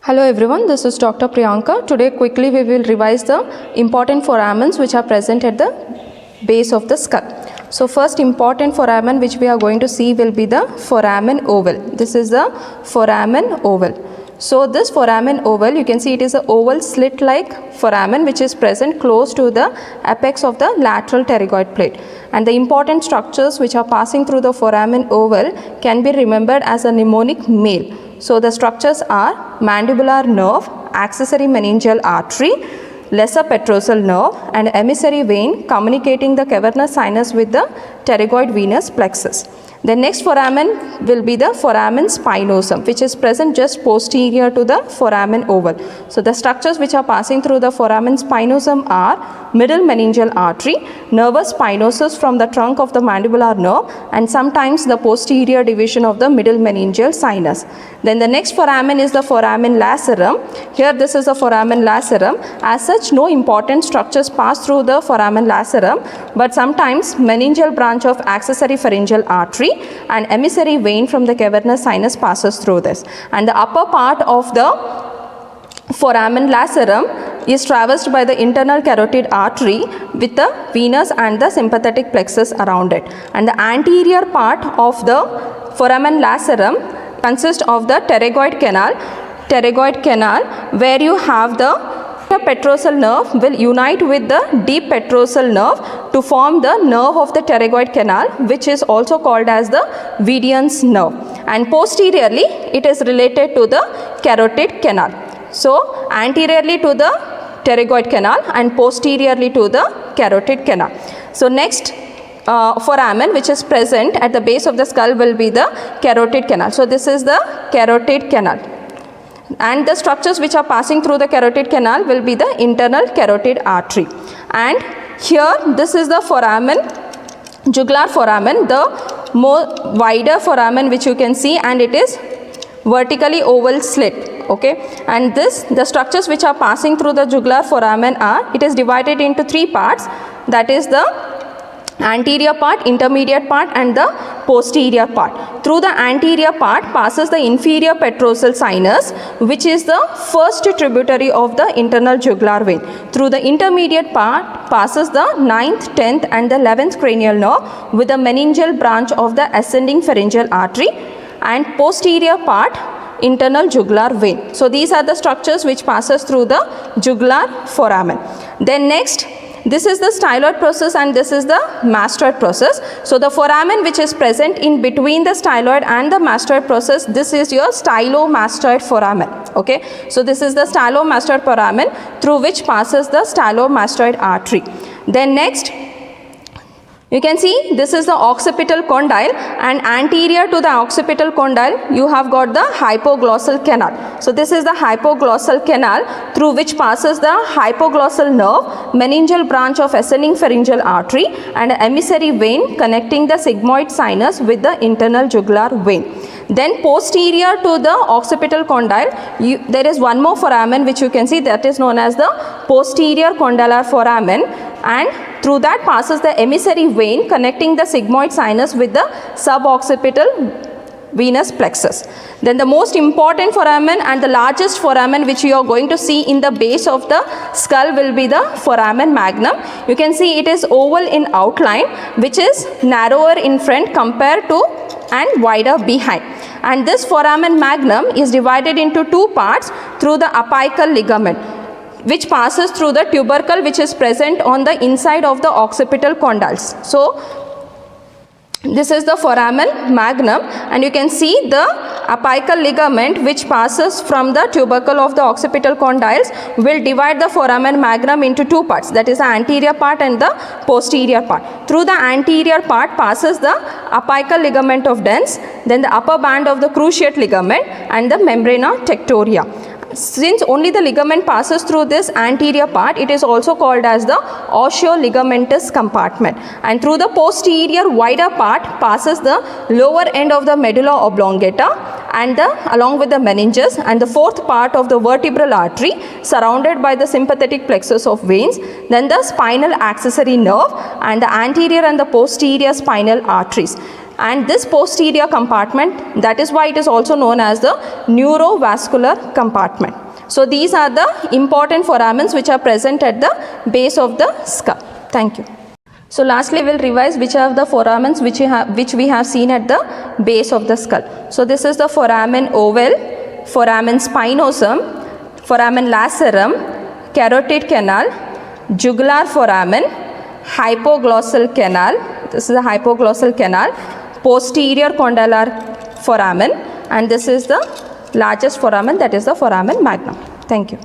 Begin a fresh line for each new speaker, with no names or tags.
Hello everyone, this is Dr. Priyanka. Today quickly we will revise the important foramens which are present at the base of the skull. So first important foramen which we are going to see will be the foramen ovale. This is the foramen ovale. So this foramen ovale, you can see it is an oval slit like foramen which is present close to the apex of the lateral pterygoid plate. And the important structures which are passing through the foramen ovale can be remembered as a mnemonic male. So the structures are mandibular nerve, accessory meningeal artery, lesser petrosal nerve and emissary vein communicating the cavernous sinus with the pterygoid venous plexus. The next foramen will be the foramen spinosum, which is present just posterior to the foramen ovale. So the structures which are passing through the foramen spinosum are middle meningeal artery, nervus spinosus from the trunk of the mandibular nerve and sometimes the posterior division of the middle meningeal sinus. Then the next foramen is the foramen lacerum. Here this is the foramen lacerum. As such, no important structures pass through the foramen lacerum, but sometimes meningeal branch of accessory pharyngeal artery and emissary vein from the cavernous sinus passes through this. And the upper part of the foramen lacerum is traversed by the internal carotid artery with the venous and the sympathetic plexus around it. And the anterior part of the foramen lacerum consists of the pterygoid canal where you have the petrosal nerve will unite with the deep petrosal nerve to form the nerve of the pterygoid canal, which is also called as the Vidian's nerve, and posteriorly it is related to the carotid canal. So anteriorly to the pterygoid canal and posteriorly to the carotid canal. So next foramen which is present at the base of the skull will be the carotid canal. So this is the carotid canal. And the structures which are passing through the carotid canal will be the internal carotid artery. And here this is the foramen, jugular foramen, the more wider foramen which you can see, and it is vertically oval slit. Okay, and the structures which are passing through the jugular foramen are, it is divided into three parts, that is the anterior part, intermediate part and the posterior part. Through the anterior part passes the inferior petrosal sinus, which is the first tributary of the internal jugular vein. Through the intermediate part passes the 9th, 10th and the 11th cranial nerve with the meningeal branch of the ascending pharyngeal artery, and posterior part internal jugular vein. So these are the structures which passes through the jugular foramen. Then next, this is the styloid process and this is the mastoid process. So the foramen which is present in between the styloid and the mastoid process, this is your stylomastoid foramen. Okay, so this is the stylomastoid foramen through which passes the stylomastoid artery. Then next, you can see this is the occipital condyle, and anterior to the occipital condyle you have got the hypoglassal canal. So this is the hypoglassal canal through which passes the hypoglassal nerve, meningeal branch of ascending pharyngeal artery and emissary vein connecting the sigmoid sinus with the internal jugular vein. Then posterior to the occipital condyle, there is one more foramen which you can see, that is known as the posterior condylar foramen, and through that passes the emissary vein connecting the sigmoid sinus with the suboccipital venous plexus. Then the most important foramen and the largest foramen which you are going to see in the base of the skull will be the foramen magnum. You can see it is oval in outline, which is narrower in front compared to and wider behind. And this foramen magnum is divided into two parts through the apical ligament, which passes through the tubercle which is present on the inside of the occipital condyles. So this is the foramen magnum, and you can see the apical ligament which passes from the tubercle of the occipital condyles will divide the foramen magnum into two parts, that is the anterior part and the posterior part. Through the anterior part passes the apical ligament of Dens, then the upper band of the cruciate ligament and the membrana tectoria. Since only the ligament passes through this anterior part, it is also called as the osteoligamentous compartment. And through the posterior wider part passes the lower end of the medulla oblongata and along with the meninges and the fourth part of the vertebral artery surrounded by the sympathetic plexus of veins, then the spinal accessory nerve and the anterior and the posterior spinal arteries. and this posterior compartment, that is why it is also known as the neurovascular compartment. So these are the important foramens which are present at the base of the skull. Thank you. So lastly, we will revise which are the foramens which we have seen at the base of the skull. So this is the foramen ovale, foramen spinosum, foramen lacerum, carotid canal, jugular foramen, hypoglassal canal, this is the hypoglassal canal, posterior condylar foramen, and this is the largest foramen, that is the foramen magnum. Thank you.